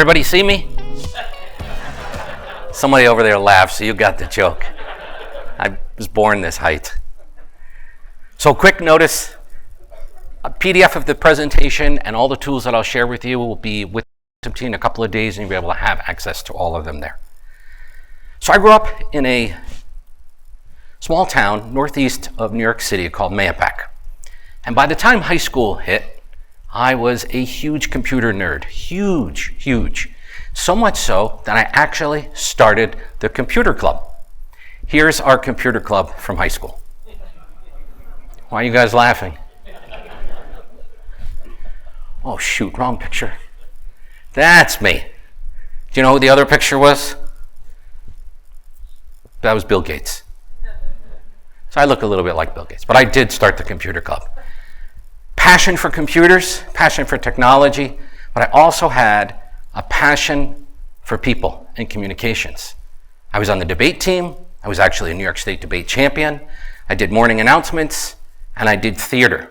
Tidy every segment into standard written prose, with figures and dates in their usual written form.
Everybody see me? Somebody over there laughed, so you got the joke. I was born this height. So quick notice, a PDF of the presentation and all the tools that I'll share with you will be with you in a couple of days, and you'll be able to have access to all of them there. So I grew up in a small town northeast of New York City called Mayapack. And by the time high school hit, I was a huge computer nerd. Huge. So much so that I actually started the computer club. Here's our computer club from high school. Why are you guys laughing? Oh shoot, wrong picture. That's me. Do you know who the other picture was? That was Bill Gates. So I look a little bit like Bill Gates, but I did start the computer club. Passion for computers, passion for technology, but I also had a passion for people and communications. I was on the debate team. I was actually a New York State debate champion. I did morning announcements, and I did theater.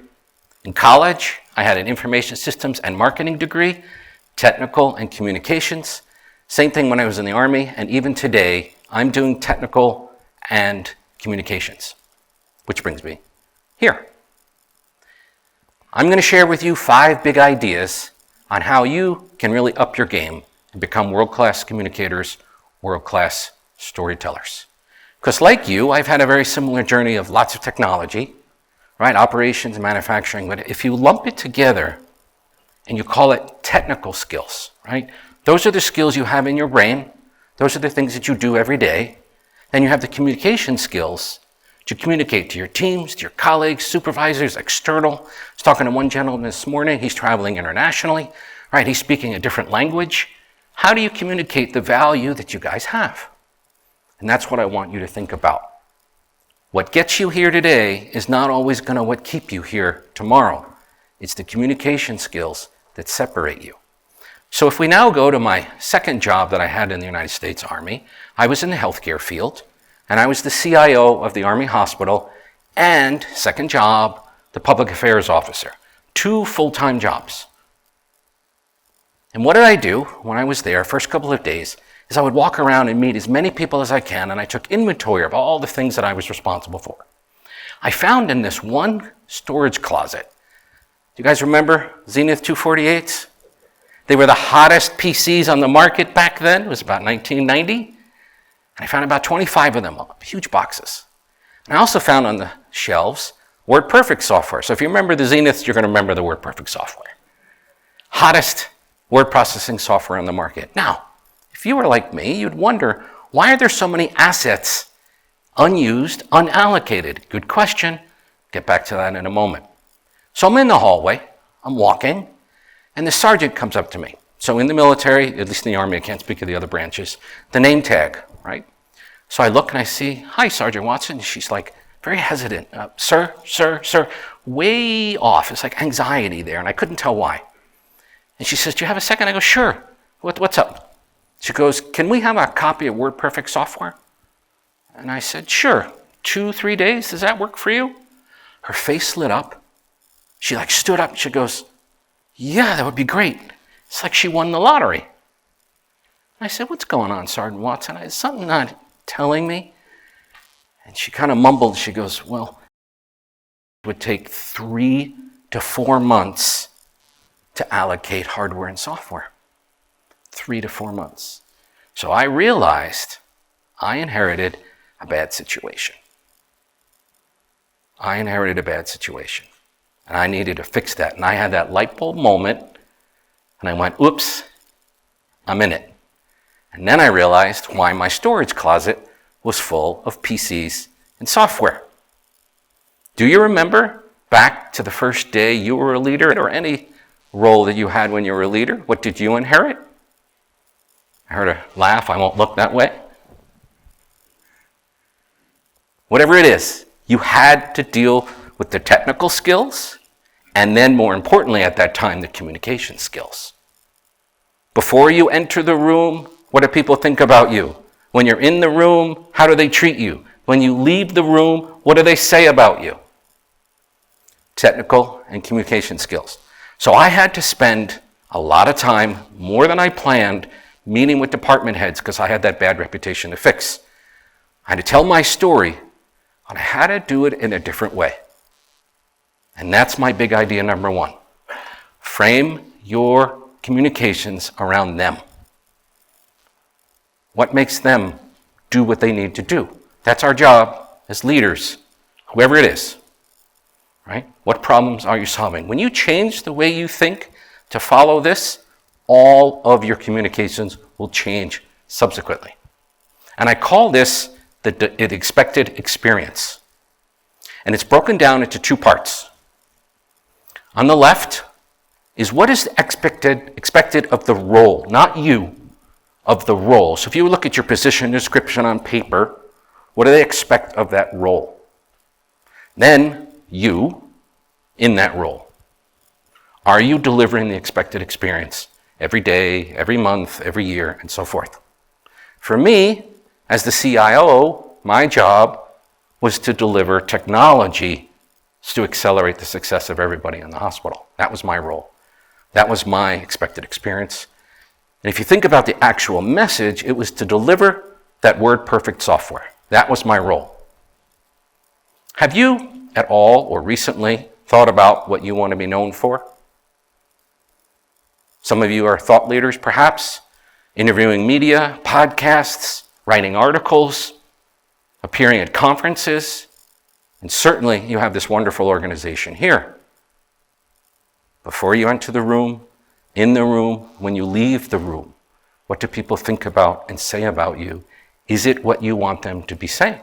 In college, I had an information systems and marketing degree, technical and communications. Same thing when I was in the Army, and even today, I'm doing technical and communications, which brings me here. I'm going to share with you 5 big ideas on how you can really up your game and become world-class communicators, world-class storytellers. Because like you, I've had a very similar journey of lots of technology, right? Operations, manufacturing, but if you lump it together and you call it technical skills, right? Those are the skills you have in your brain. Those are the things that you do every day. Then you have the communication skills to communicate to your teams, to your colleagues, supervisors, external. I was talking to one gentleman this morning. He's traveling internationally, right? He's speaking a different language. How do you communicate the value that you guys have? And that's what I want you to think about. What gets you here today is not always going to what keep you here tomorrow. It's the communication skills that separate you. So if we now go to my second job that I had in the United States Army, I was in the healthcare field, and I was the CIO of the Army Hospital, and second job, the public affairs officer. 2 full-time jobs. And what did I do when I was there, first couple of days, is I would walk around and meet as many people as I can, and I took inventory of all the things that I was responsible for. I found in this one storage closet, do you guys remember Zenith 248s? They were the hottest PCs on the market back then. It was about 1990. And I found about 25 of them, huge boxes. And I also found on the shelves WordPerfect software. So if you remember the Zeniths, you're going to remember the WordPerfect software. Hottest word processing software on the market. Now, if you were like me, you'd wonder, why are there so many assets unused, unallocated? Good question. Get back to that in a moment. So I'm in the hallway, I'm walking, and the sergeant comes up to me. So in the military, at least in the Army, I can't speak of the other branches, the name tag, right? So I look and I see, "Hi, Sergeant Watson." She's like very hesitant. Sir, way off. It's like anxiety there, and I couldn't tell why. And she says, "Do you have a second?" I go, "Sure. What's up?" She goes, "Can we have a copy of WordPerfect software?" And I said, "Sure. 2-3 days, does that work for you?" Her face lit up. She stood up and she goes, "Yeah, that would be great." It's like she won the lottery. I said, "What's going on, Sergeant Watson? Is something not telling me?" And she kind of mumbled. She goes, "Well, it would take 3 to 4 months to allocate hardware and software. 3 to 4 months. So I realized I inherited a bad situation. And I needed to fix that. And I had that light bulb moment, and I went, "Oops, I'm in it." And then I realized why my storage closet was full of PCs and software. Do you remember back to the first day you were a leader, or any role that you had when you were a leader? What did you inherit? I heard a laugh. I won't look that way. Whatever it is, you had to deal with the technical skills, and then more importantly at that time, the communication skills. Before you enter the room, what do people think about you? When you're in the room, how do they treat you? When you leave the room, what do they say about you? Technical and communication skills. So I had to spend a lot of time, more than I planned, meeting with department heads because I had that bad reputation to fix. I had to tell my story on how to do it in a different way. And that's my big idea number one. Frame your communications around them. What makes them do what they need to do? That's our job as leaders, whoever it is, right? What problems are you solving? When you change the way you think to follow this, all of your communications will change subsequently. And I call this the expected experience. And it's broken down into two parts. On the left is what is expected of the role, not you, of the role. So if you look at your position description on paper, what do they expect of that role? Then you, in that role. Are you delivering the expected experience every day, every month, every year, and so forth? For me, as the CIO, my job was to deliver technology to accelerate the success of everybody in the hospital. That was my role. That was my expected experience. And if you think about the actual message, it was to deliver that WordPerfect software. That was my role. Have you at all or recently thought about what you want to be known for? Some of you are thought leaders, perhaps, interviewing media, podcasts, writing articles, appearing at conferences, and certainly you have this wonderful organization here. Before you enter the room, in the room, when you leave the room, what do people think about and say about you? Is it what you want them to be saying?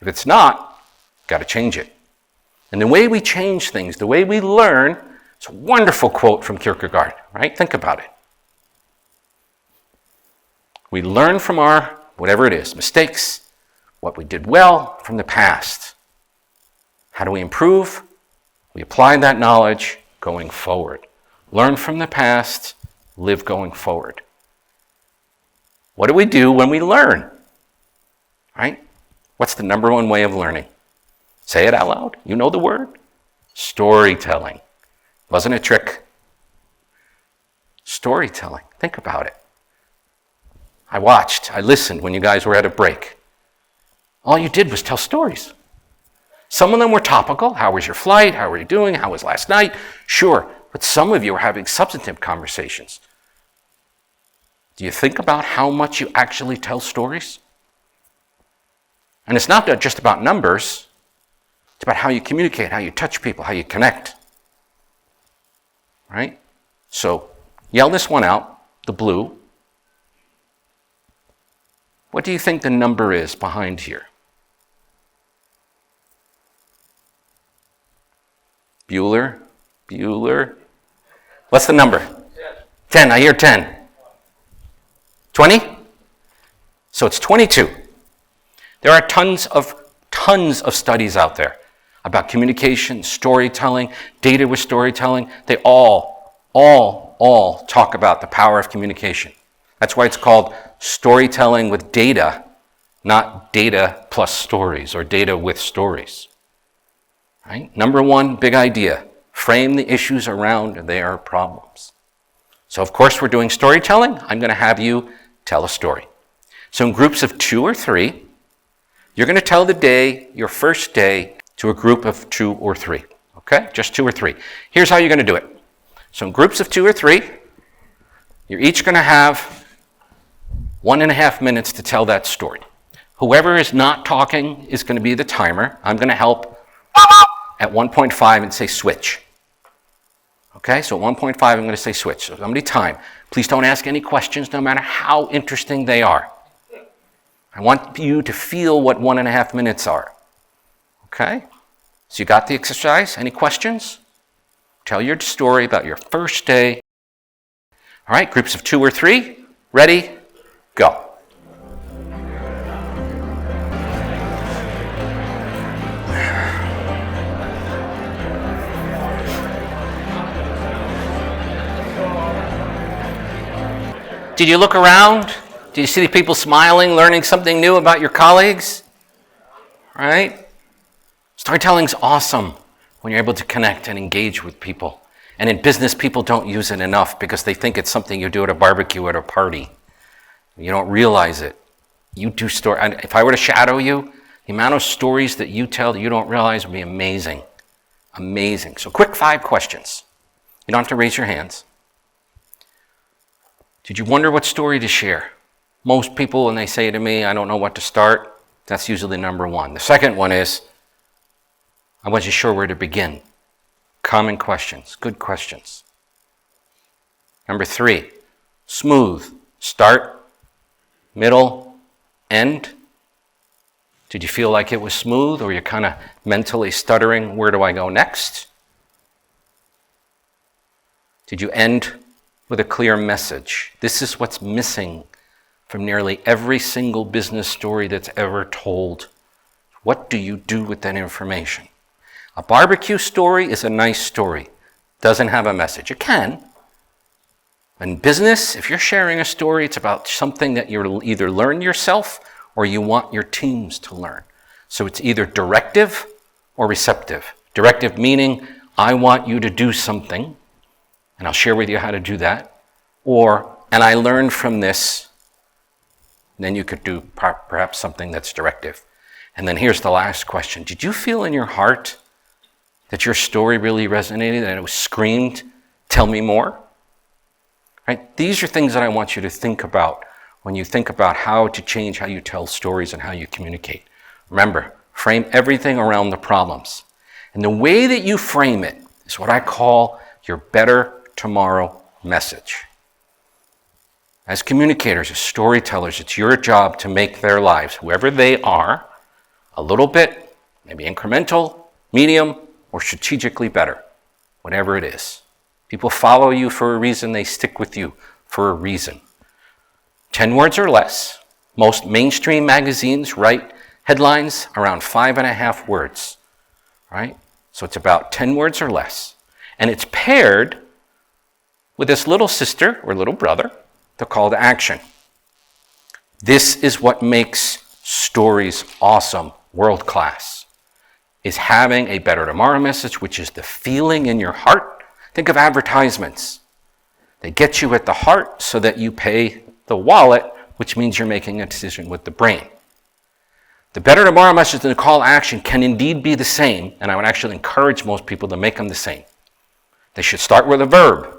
If it's not, got to change it. And the way we change things, the way we learn, it's a wonderful quote from Kierkegaard, right? Think about it. We learn from our, whatever it is, mistakes, what we did well from the past. How do we improve? We apply that knowledge going forward. Learn from the past, live going forward. What do we do when we learn? Right? What's the number one way of learning? Say it out loud. You know the word? Storytelling. Wasn't a trick. Storytelling. Think about it. I watched, I listened when you guys were at a break. All you did was tell stories. Some of them were topical. How was your flight? How were you doing? How was last night? Sure. But some of you were having substantive conversations. Do you think about how much you actually tell stories? And it's not just about numbers. It's about how you communicate, how you touch people, how you connect. Right? So, yell this one out, the blue. What do you think the number is behind here? Bueller? What's the number? 10. I hear 10. 20? So it's 22. There are tons of studies out there about communication, storytelling, data with storytelling. They all talk about the power of communication. That's why it's called storytelling with data, not data plus stories or data with stories. Right? Number one, big idea. Frame the issues around their problems. So of course we're doing storytelling. I'm going to have you tell a story. So in groups of 2 or 3, you're going to tell your first day to a group of 2 or 3. Okay? Just 2 or 3. Here's how you're going to do it. So in groups of 2 or 3, you're each going to have 1.5 minutes to tell that story. Whoever is not talking is going to be the timer. I'm going to help at 1.5 and say switch. Okay, so at 1.5 I'm going to say switch. So somebody time. Please don't ask any questions no matter how interesting they are. I want you to feel what 1.5 minutes are. Okay? So you got the exercise? Any questions? Tell your story about your first day. All right, groups of 2 or 3. Ready? Go. Did you look around? Did you see the people smiling, learning something new about your colleagues? Right? Storytelling's awesome when you're able to connect and engage with people And in business, people don't use it enough because they think it's something you do at a barbecue at a party. You don't realize it. You do story. And if I were to shadow you, the amount of stories that you tell that you don't realize would be amazing. Amazing. So quick 5 questions. You don't have to raise your hands. Did you wonder what story to share? Most people, when they say to me, I don't know what to start, that's usually number 1. The second one is, I wasn't sure where to begin. Common questions, good questions. Number 3, smooth. Start, middle, end. Did you feel like it was smooth, or you're kind of mentally stuttering, where do I go next? Did you end with a clear message? This is what's missing from nearly every single business story that's ever told. What do you do with that information? A barbecue story is a nice story. Doesn't have a message. It can. In business, if you're sharing a story, it's about something that you'll either learn yourself or you want your teams to learn. So it's either directive or receptive. Directive meaning, I want you to do something, and I'll share with you how to do that. Or, and I learned from this, then you could do perhaps something that's directive. And then here's the last question. Did you feel in your heart that your story really resonated, that it was screamed, tell me more? Right? These are things that I want you to think about when you think about how to change how you tell stories and how you communicate. Remember, frame everything around the problems. And the way that you frame it is what I call your better tomorrow message. As communicators, as storytellers, it's your job to make their lives, whoever they are, a little bit, maybe incremental, medium, or strategically better, whatever it is. People follow you for a reason, they stick with you for a reason. 10 words or less. Most mainstream magazines write headlines around 5.5 words, right? So it's about 10 words or less. And it's paired with this little sister or little brother, the call to action. This is what makes stories awesome, world class, is having a better tomorrow message, which is the feeling in your heart. Think of advertisements. They get you at the heart so that you pay the wallet, which means you're making a decision with the brain. The better tomorrow message and the call to action can indeed be the same, and I would actually encourage most people to make them the same. They should start with a verb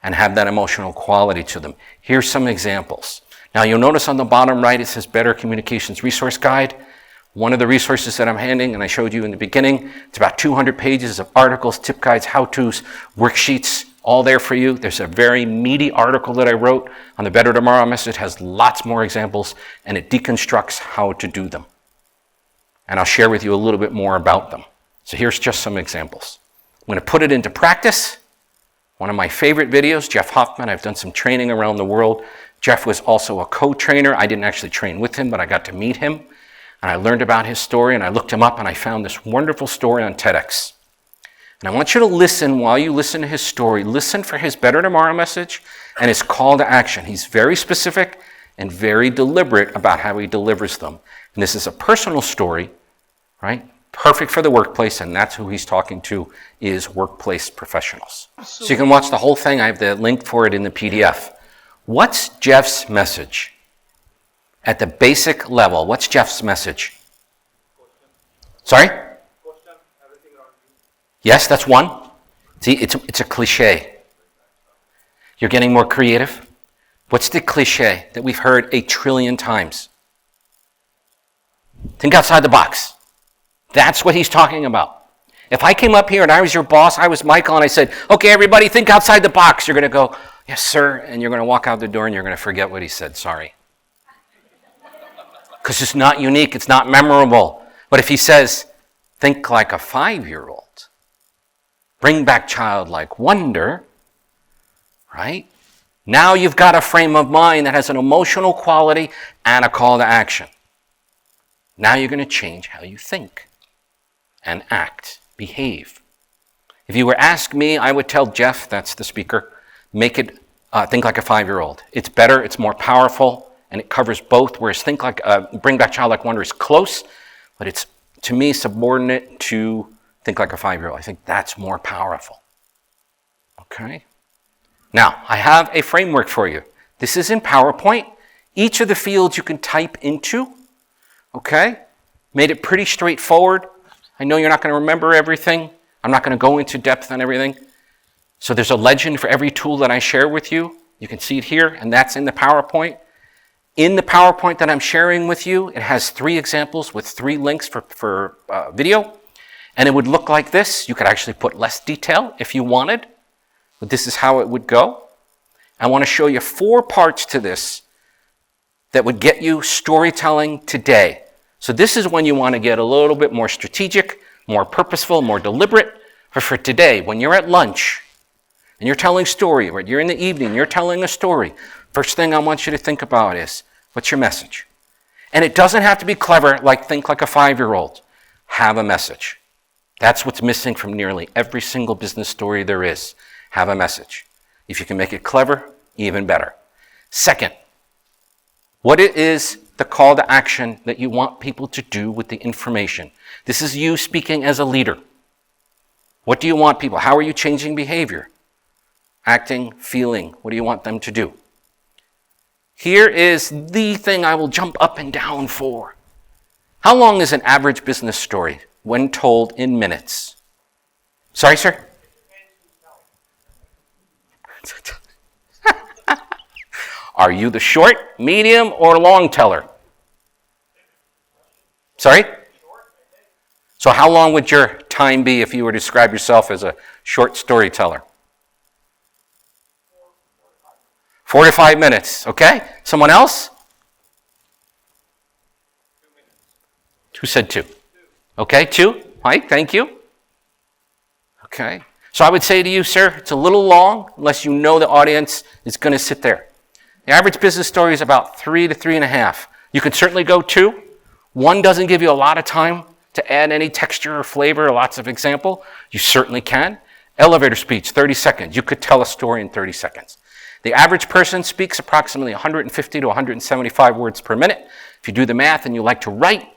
and have that emotional quality to them. Here's some examples. Now you'll notice on the bottom right it says Better Communications Resource Guide. One of the resources that I'm handing, and I showed you in the beginning, it's about 200 pages of articles, tip guides, how-tos, worksheets, all there for you. There's a very meaty article that I wrote on the Better Tomorrow message. It has lots more examples, and it deconstructs how to do them. And I'll share with you a little bit more about them. So here's just some examples. I'm going to put it into practice. One of my favorite videos, Jeff Hoffman. I've done some training around the world. Jeff was also a co-trainer. I didn't actually train with him, but I got to meet him. And I learned about his story, and I looked him up, and I found this wonderful story on TEDx. And I want you to listen while you listen to his story. Listen for his Better Tomorrow message and his call to action. He's very specific and very deliberate about how he delivers them. And this is a personal story, right? Perfect for the workplace, and that's who he's talking to, is workplace professionals. So you can watch the whole thing. I have the link for it in the PDF. What's Jeff's message? At the basic level, what's Jeff's message? Sorry? Yes, that's one. See, it's a cliche. You're getting more creative. What's the cliche that we've heard 1 trillion times? Think outside the box. That's what he's talking about. If I came up here and I was your boss, I was Michael, and I said, okay, everybody, think outside the box. You're going to go, yes, sir, and you're going to walk out the door and you're going to forget what he said. Sorry. Because it's not unique, it's not memorable. But if he says, think like a 5-year-old, bring back childlike wonder, right? Now you've got a frame of mind that has an emotional quality and a call to action. Now you're going to change how you think and act, behave. If you were asked me, I would tell Jeff, that's the speaker, make it think like a 5-year-old. It's better, it's more powerful, and it covers both, whereas bring back childlike wonder is close, but it's, to me, subordinate to think like a 5-year-old. I think that's more powerful. Okay. Now, I have a framework for you. This is in PowerPoint. Each of the fields you can type into. Okay. Made it pretty straightforward. I know you're not going to remember everything. I'm not going to go into depth on everything. So there's a legend for every tool that I share with you. You can see it here, and that's in the PowerPoint. In the PowerPoint that I'm sharing with you, it has 3 examples with 3 links for video. And it would look like this. You could actually put less detail if you wanted, but this is how it would go. I want to show you 4 parts to this that would get you storytelling today. So this is when you want to get a little bit more strategic, more purposeful, more deliberate. But for today, when you're at lunch and you're telling a story, or you're in the evening, you're telling a story, first thing I want you to think about is, what's your message? And it doesn't have to be clever, like think like a 5-year-old. Have a message. That's what's missing from nearly every single business story there is. Have a message. If you can make it clever, even better. Second, what is the call to action that you want people to do with the information? This is you speaking as a leader. What do you want people? How are you changing behavior? Acting, feeling. What do you want them to do? Here is the thing I will jump up and down for. How long is an average business story when told in minutes? Sorry, sir? Are you the short, medium, or long teller? Sorry? So how long would your time be if you were to describe yourself as a short storyteller? 4 to 5 minutes, okay? Someone else? 2 minutes. Who said 2? Okay, 2. Mike, thank you. Okay. So I would say to you, sir, it's a little long unless you know the audience is going to sit there. The average business story is about 3 to 3.5. You can certainly go 2. 1 doesn't give you a lot of time to add any texture or flavor or lots of example. You certainly can. Elevator speech, 30 seconds. You could tell a story in 30 seconds. The average person speaks approximately 150 to 175 words per minute. If you do the math and you like to write,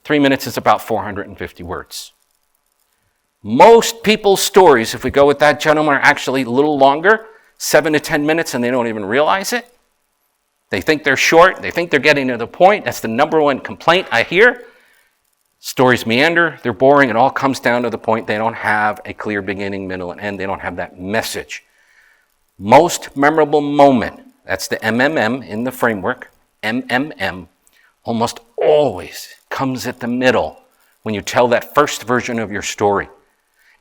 3 minutes is about 450 words. Most people's stories, if we go with that gentleman, are actually a little longer, 7 to 10 minutes, and they don't even realize it. They think they're short. They think they're getting to the point. That's the number one complaint I hear. Stories meander. They're boring. It all comes down to the point. They don't have a clear beginning, middle, and end. They don't have that message. Most memorable moment, that's the MMM in the framework, MMM, almost always comes at the middle when you tell that first version of your story.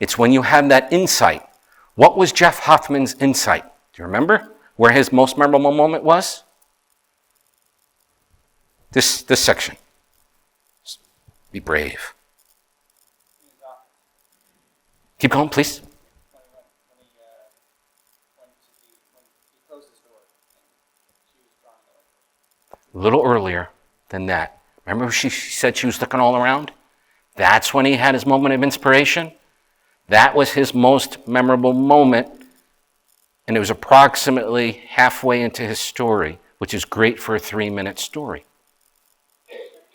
It's when you have that insight. What was Jeff Hoffman's insight? Do you remember where his most memorable moment was? This section. Be brave. Keep going, please. A little earlier than that. Remember she said she was looking all around? That's when he had his moment of inspiration. That was his most memorable moment. And it was approximately halfway into his story, which is great for a 3-minute story.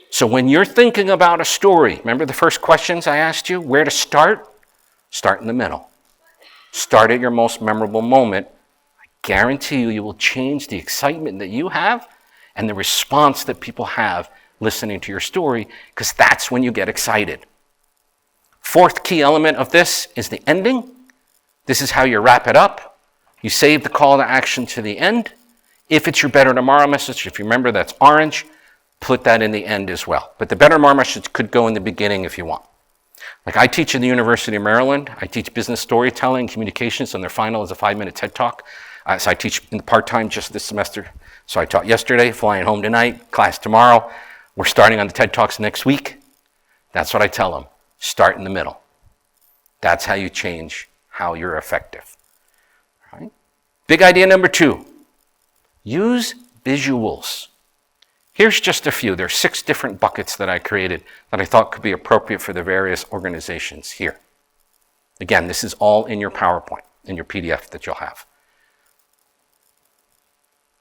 So when you're thinking about a story, remember the first questions I asked you? Where to start? Start in the middle. Start at your most memorable moment. I guarantee you will change the excitement that you have and the response that people have listening to your story, because that's when you get excited. 4th key element of this is the ending. This is how you wrap it up. You save the call to action to the end. If it's your Better Tomorrow message, if you remember that's orange, put that in the end as well. But the Better Tomorrow message could go in the beginning if you want. Like I teach in the University of Maryland. I teach business storytelling, communications, and their final is a 5-minute TED Talk. So I teach in part-time just this semester. So I taught yesterday, flying home tonight, class tomorrow. We're starting on the TED Talks next week. That's what I tell them. Start in the middle. That's how you change how you're effective. All right? Big idea number 2. Use visuals. Here's just a few. There's 6 different buckets that I created that I thought could be appropriate for the various organizations here. Again, this is all in your PowerPoint, in your PDF that you'll have.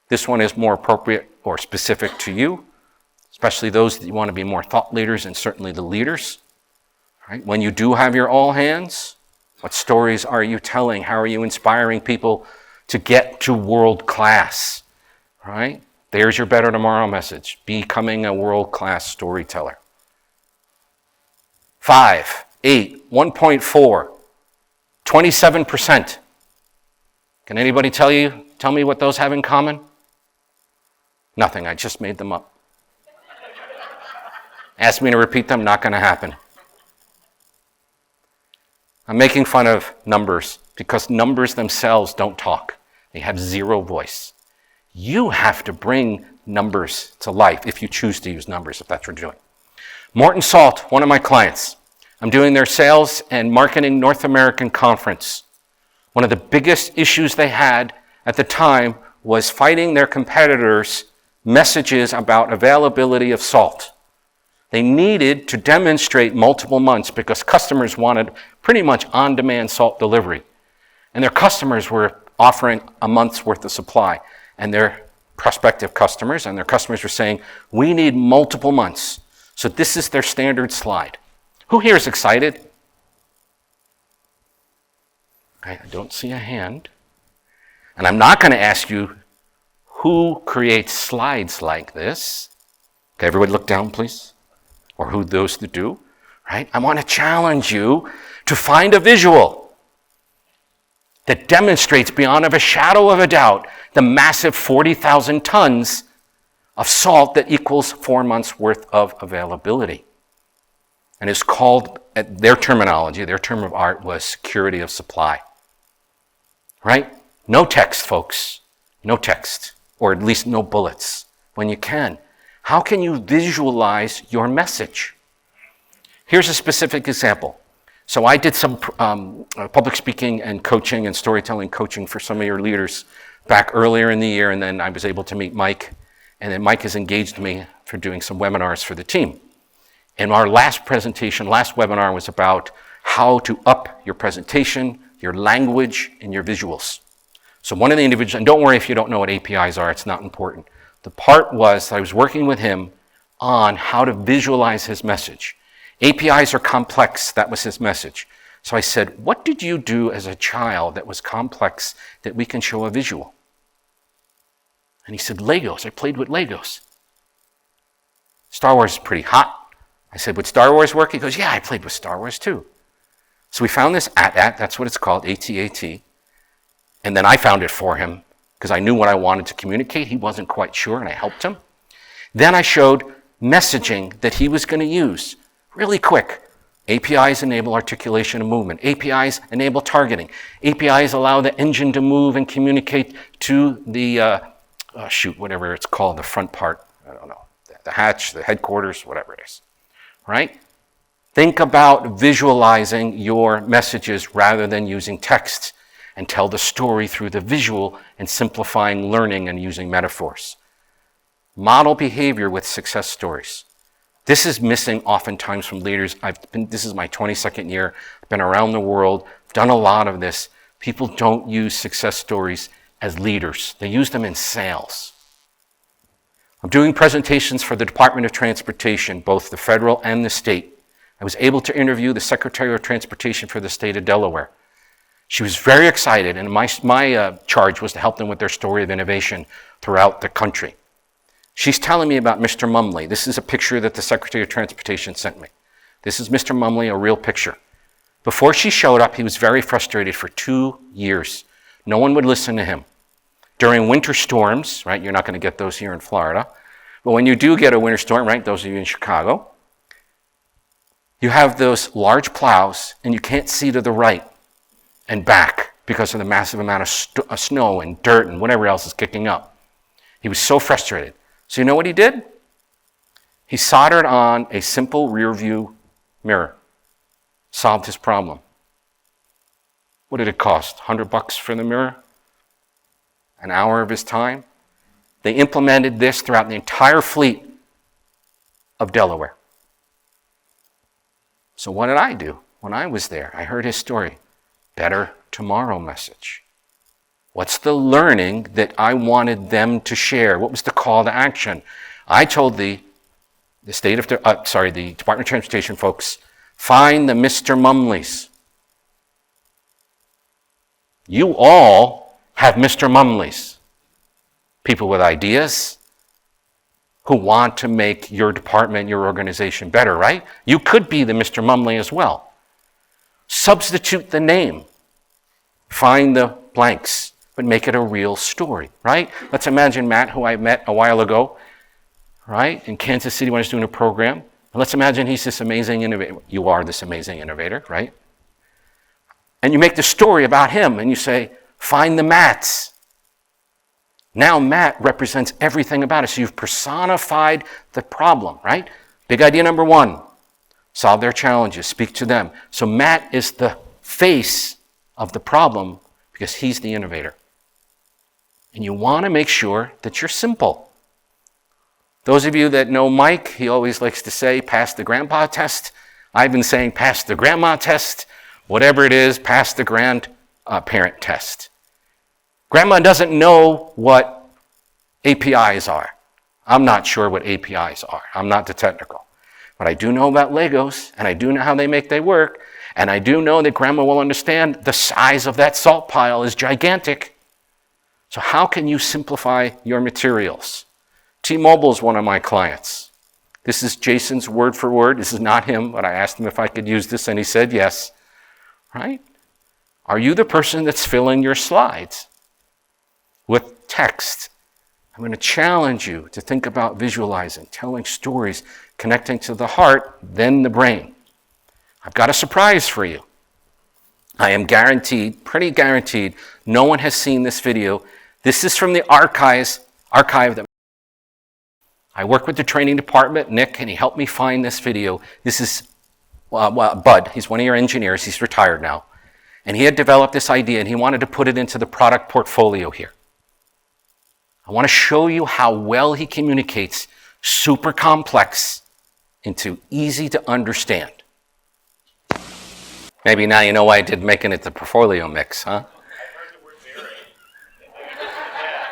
This one is more appropriate or specific to you, especially those that you want to be more thought leaders and certainly the leaders. Right? When you do have your all hands, What stories are you telling? How are you inspiring people to get to world class? Right? There's your Better Tomorrow message. Becoming a world-class storyteller. 5, 8, 1.4, 27%. Can anybody tell me what those have in common? Nothing, I just made them up. Ask me to repeat them, not going to happen. I'm making fun of numbers because numbers themselves don't talk. They have zero voice. You have to bring numbers to life if you choose to use numbers, if that's what you're doing. Morton Salt, one of my clients. I'm doing their sales and marketing North American conference. One of the biggest issues they had at the time was fighting their competitors' messages about availability of salt. They needed to demonstrate multiple months because customers wanted pretty much on-demand salt delivery. And their customers were offering a month's worth of supply. And their prospective customers and their customers were saying, we need multiple months. So this is their standard slide. Who here is excited? I don't see a hand. And I'm not going to ask you who creates slides like this. Okay, everybody look down, please. Or who those that do, right? I want to challenge you to find a visual that demonstrates beyond a shadow of a doubt the massive 40,000 tons of salt that equals 4 months worth of availability. And it's called, their terminology, their term of art was security of supply. Right? No text, folks. No text. Or at least no bullets. When you can. How can you visualize your message? Here's a specific example. So I did some public speaking and coaching and storytelling coaching for some of your leaders back earlier in the year, and then I was able to meet Mike, and then Mike has engaged me for doing some webinars for the team. And our last webinar was about how to up your presentation, your language, and your visuals. So one of the individuals, and don't worry if you don't know what APIs are, it's not important. The part was I was working with him on how to visualize his message. APIs are complex, that was his message. So I said, what did you do as a child that was complex that we can show a visual? And he said, Legos. I played with Legos. Star Wars is pretty hot. I said, would Star Wars work? He goes, yeah, I played with Star Wars too. So we found this AT-AT, that's what it's called, AT-AT. And then I found it for him because I knew what I wanted to communicate. He wasn't quite sure, and I helped him. Then I showed messaging that he was going to use really quick. APIs enable articulation and movement. APIs enable targeting. APIs allow the engine to move and communicate to the, whatever it's called, the front part. I don't know. The hatch, the headquarters, whatever it is. Right? Think about visualizing your messages rather than using text, and tell the story through the visual and simplifying learning and using metaphors. Model behavior with success stories. This is missing oftentimes from leaders. This is my 22nd year. I've been around the world, done a lot of this. People don't use success stories as leaders. They use them in sales. I'm doing presentations for the Department of Transportation, both the federal and the state. I was able to interview the Secretary of Transportation for the state of Delaware. She was very excited, and my charge was to help them with their story of innovation throughout the country. She's telling me about Mr. Mumley. This is a picture that the Secretary of Transportation sent me. This is Mr. Mumley, a real picture. Before she showed up, he was very frustrated for 2 years. No one would listen to him. During winter storms, right, you're not going to get those here in Florida, but when you do get a winter storm, right, those of you in Chicago, you have those large plows, and you can't see to the right and back because of the massive amount of snow and dirt and whatever else is kicking up. He was so frustrated. So you know what he did? He soldered on a simple rear view mirror. Solved his problem. What did it cost? $100 for the mirror? An hour of his time? They implemented this throughout the entire fleet of Delaware. So what did I do when I was there? I heard his story. Better tomorrow message. What's the learning that I wanted them to share? What was the call to action? I told the Department of Transportation folks, find the Mr. Mumleys. You all have Mr. Mumleys, people with ideas who want to make your department, your organization better, right? You could be the Mr. Mumley as well. Substitute the name. Find the blanks, but make it a real story, right? Let's imagine Matt, who I met a while ago, right, in Kansas City when I was doing a program. And let's imagine he's this amazing innovator. You are this amazing innovator, right? And you make the story about him and you say, find the Matts. Now Matt represents everything about it. So you've personified the problem, right? Big idea number one, solve their challenges, speak to them. So Matt is the face of the problem because he's the innovator. And you want to make sure that you're simple. Those of you that know Mike, he always likes to say, pass the grandpa test. I've been saying, pass the grandma test. Whatever it is, pass the grandparent test. Grandma doesn't know what APIs are. I'm not sure what APIs are. I'm not the technical. But I do know about Legos, and I do know how they make they work, and I do know that Grandma will understand the size of that salt pile is gigantic. So how can you simplify your materials? T-Mobile is one of my clients. This is Jason's word for word. This is not him, but I asked him if I could use this, and he said yes. Right? Are you the person that's filling your slides with text? I'm going to challenge you to think about visualizing, telling stories, connecting to the heart, then the brain. I've got a surprise for you. I am guaranteed, pretty guaranteed, no one has seen this video. This is from the archive that I work with the training department, Nick, and he helped me find this video. This is Bud. He's one of your engineers. He's retired now. And he had developed this idea, and he wanted to put it into the product portfolio here. I want to show you how well he communicates super complex into easy to understand. Maybe now you know why I did making it the portfolio mix, huh?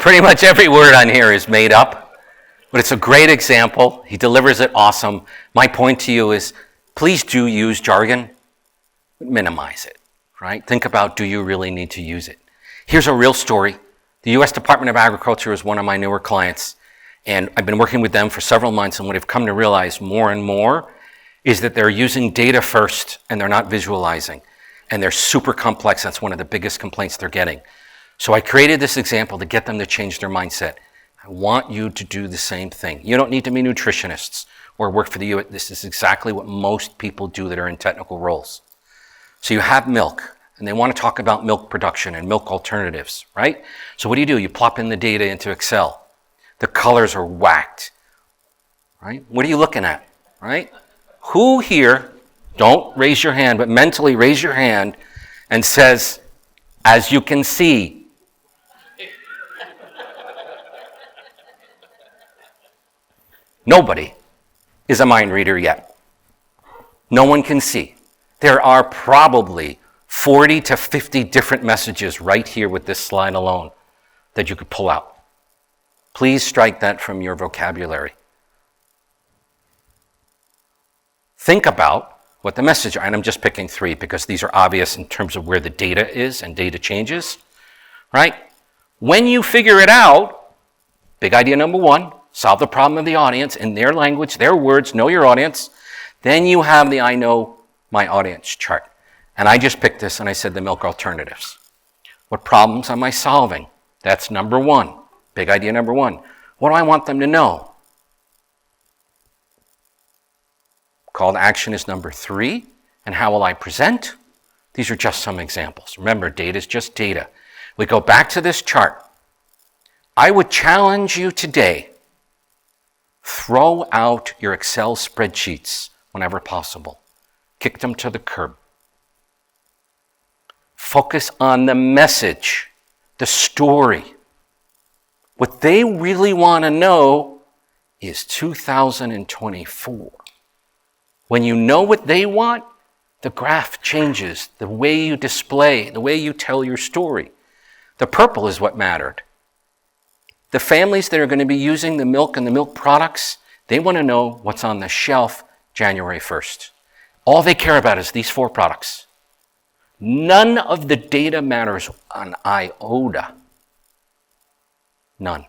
Pretty much every word on here is made up, but it's a great example. He delivers it awesome. My point to you is, please do use jargon, but minimize it, right? Think about, do you really need to use it? Here's a real story. The U.S. Department of Agriculture is one of my newer clients, and I've been working with them for several months, and what I've come to realize more and more is that they're using data first, and they're not visualizing, and they're super complex. That's one of the biggest complaints they're getting. So I created this example to get them to change their mindset. I want you to do the same thing. You don't need to be nutritionists or work for the U.S. This is exactly what most people do that are in technical roles. So you have milk, and they want to talk about milk production and milk alternatives, right? So what do? You plop in the data into Excel. The colors are whacked, right? What are you looking at, right? Who here, don't raise your hand, but mentally raise your hand and says, as you can see. Nobody is a mind reader yet. No one can see. There are probably 40 to 50 different messages right here with this slide alone that you could pull out. Please strike that from your vocabulary. Think about what the message are, and I'm just picking 3 because these are obvious in terms of where the data is and data changes, right? When you figure it out, big idea number 1, solve the problem of the audience in their language, their words, know your audience. Then you have the I know my audience chart. And I just picked this and I said the milk alternatives. What problems am I solving? That's number 1. Big idea number 1. What do I want them to know? Call to action is number 3. And how will I present? These are just some examples. Remember, data is just data. We go back to this chart. I would challenge you today, throw out your Excel spreadsheets whenever possible. Kick them to the curb. Focus on the message, the story. What they really want to know is 2024. When you know what they want, the graph changes, the way you display, the way you tell your story. The purple is what mattered. The families that are going to be using the milk and the milk products, they want to know what's on the shelf January 1st. All they care about is these 4 products. None of the data matters an iota. None.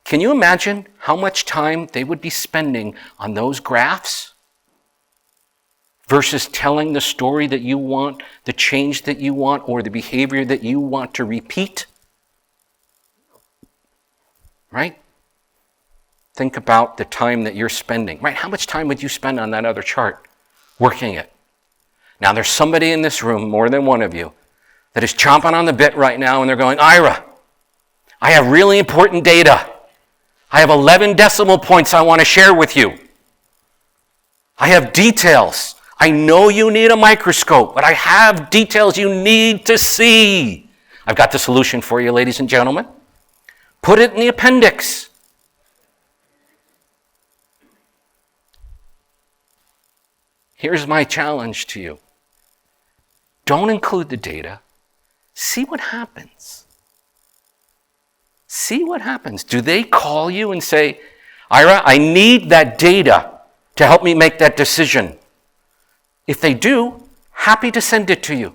Can you imagine how much time they would be spending on those graphs versus telling the story that you want, the change that you want, or the behavior that you want to repeat? Right? Think about the time that you're spending. Right? How much time would you spend on that other chart working it? Now, there's somebody in this room, more than one of you, that is chomping on the bit right now, and they're going, Ira, I have really important data. I have 11 decimal points I want to share with you. I have details. I know you need a microscope, but I have details you need to see. I've got the solution for you, ladies and gentlemen. Put it in the appendix. Here's my challenge to you. Don't include the data. See what happens. See what happens. Do they call you and say, Ira, I need that data to help me make that decision? If they do, happy to send it to you.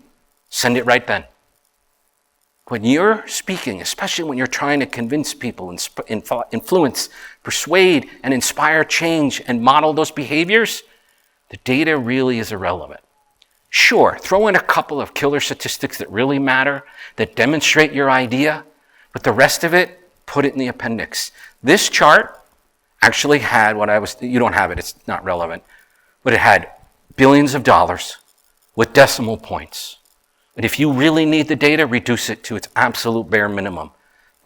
Send it right then. When you're speaking, especially when you're trying to convince people, influence, persuade, and inspire change and model those behaviors, the data really is irrelevant. Sure, throw in a couple of killer statistics that really matter, that demonstrate your idea, but the rest of it, put it in the appendix. This chart actually had you don't have it, it's not relevant, but it had billions of dollars with decimal points. And if you really need the data, reduce it to its absolute bare minimum.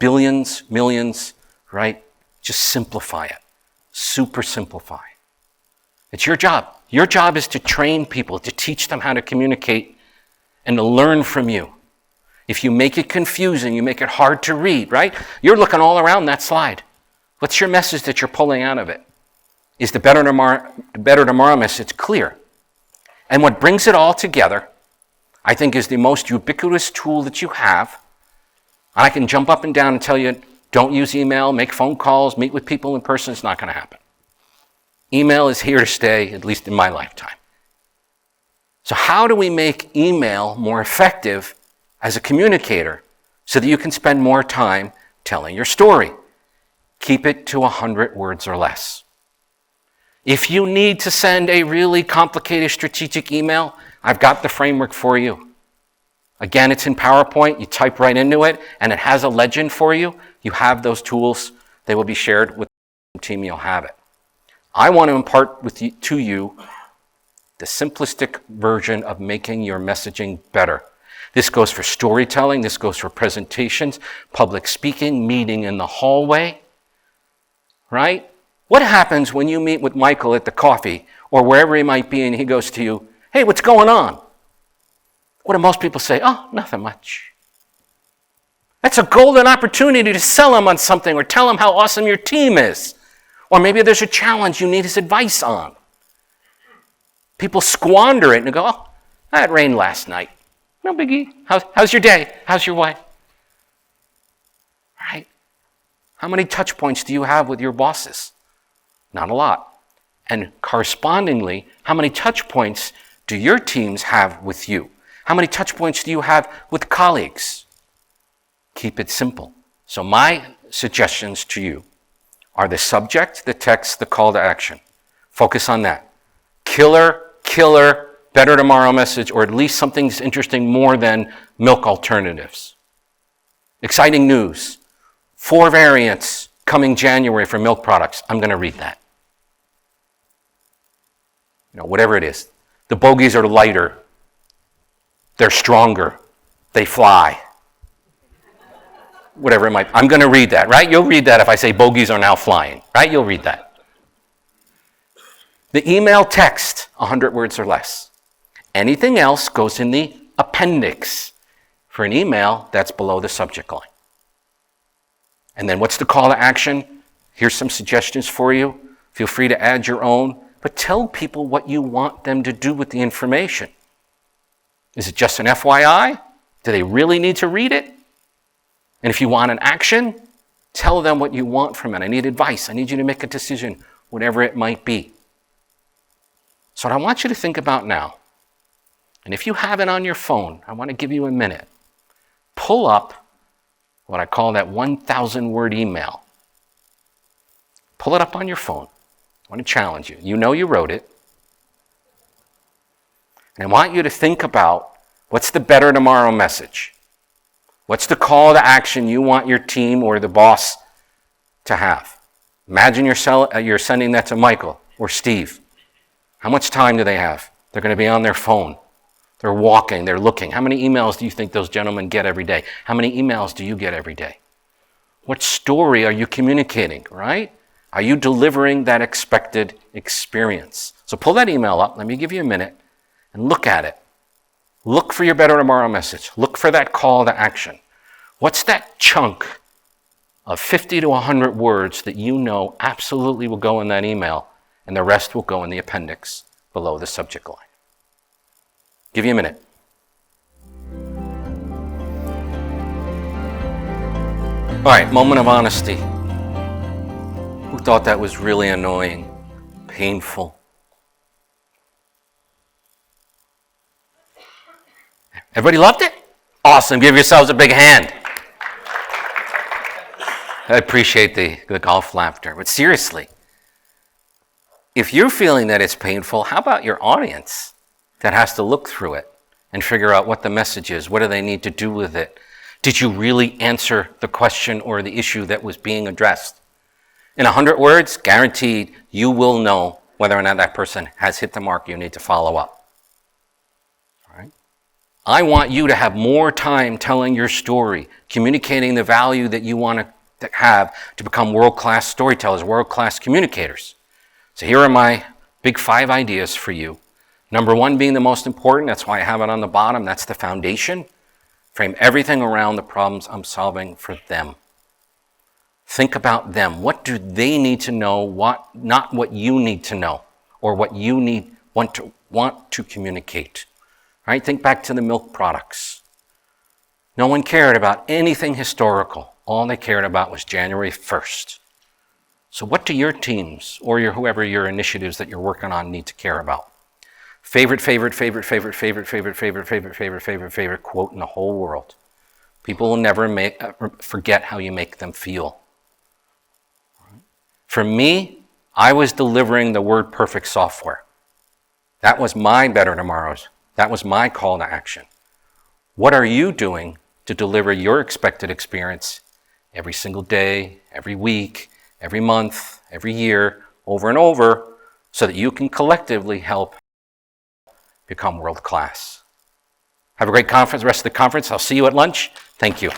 Billions, millions, right? Just simplify it. Super simplify. It's your job. Your job is to train people, to teach them how to communicate and to learn from you. If you make it confusing, you make it hard to read, right? You're looking all around that slide. What's your message that you're pulling out of it? Is the Better Tomorrow message clear? And what brings it all together, I think, is the most ubiquitous tool that you have. I can jump up and down and tell you, don't use email, make phone calls, meet with people in person. It's not going to happen. Email is here to stay, at least in my lifetime. So how do we make email more effective as a communicator so that you can spend more time telling your story? Keep it to 100 words or less. If you need to send a really complicated strategic email, I've got the framework for you. Again, it's in PowerPoint. You type right into it, and it has a legend for you. You have those tools. They will be shared with the team. You'll have it. I want to impart to you the simplistic version of making your messaging better. This goes for storytelling. This goes for presentations, public speaking, meeting in the hallway, right? What happens when you meet with Michael at the coffee or wherever he might be and he goes to you, hey, what's going on? What do most people say? Oh, nothing much. That's a golden opportunity to sell him on something or tell him how awesome your team is. Or maybe there's a challenge you need his advice on. People squander it and go, oh, it rained last night. No biggie. How's your day? How's your wife? Right? How many touch points do you have with your bosses? Not a lot. And correspondingly, how many touch points do your teams have with you? How many touch points do you have with colleagues? Keep it simple. So my suggestions to you are the subject, the text, the call to action. Focus on that. Killer, Better Tomorrow message, or at least something's interesting more than milk alternatives. Exciting news. 4 variants coming January for milk products. I'm going to read that. Whatever it is. The bogies are lighter. They're stronger. They fly. Whatever it might be. I'm going to read that, right? You'll read that if I say bogies are now flying, right? You'll read that. The email text, 100 words or less. Anything else goes in the appendix. For an email, that's below the subject line. And then what's the call to action? Here's some suggestions for you. Feel free to add your own, but tell people what you want them to do with the information. Is it just an FYI? Do they really need to read it? And if you want an action, tell them what you want from it. I need advice. I need you to make a decision, whatever it might be. So what I want you to think about now And if you have it on your phone, I want to give you a minute. Pull up what I call that 1,000-word email. Pull it up on your phone. I want to challenge you. You know you wrote it. And I want you to think about what's the better tomorrow message. What's the call to action you want your team or the boss to have? Imagine you're sending that to Michael or Steve. How much time do they have? They're going to be on their phone. They're walking, they're looking. How many emails do you think those gentlemen get every day? How many emails do you get every day? What story are you communicating, right? Are you delivering that expected experience? So pull that email up. Let me give you a minute and look at it. Look for your better tomorrow message. Look for that call to action. What's that chunk of 50 to 100 words that you know absolutely will go in that email, and the rest will go in the appendix below the subject line? Give you a minute. All right, moment of honesty. Who thought that was really annoying, painful? Everybody loved it? Awesome, give yourselves a big hand. I appreciate the golf laughter, but seriously, if you're feeling that it's painful, how about your audience that has to look through it and figure out what the message is? What do they need to do with it? Did you really answer the question or the issue that was being addressed? In 100 words, guaranteed, you will know whether or not that person has hit the mark you need to follow up. All right? I want you to have more time telling your story, communicating the value that you want to have to become world-class storytellers, world-class communicators. So here are my big 5 ideas for you. Number 1 being the most important, that's why I have it on the bottom, that's the foundation. Frame everything around the problems I'm solving for them. Think about them. What do they need to know, not what you need to know, or what you want to communicate. Right? Think back to the milk products. No one cared about anything historical. All they cared about was January 1st. So what do your teams, or whoever your initiatives that you're working on need to care about? Favorite quote in the whole world. People will never forget how you make them feel. For me, I was delivering the WordPerfect software. That was my better tomorrows. That was my call to action. What are you doing to deliver your expected experience every single day, every week, every month, every year, over and over, so that you can collectively help become world class? Have a great conference, rest of the conference. I'll see you at lunch. Thank you.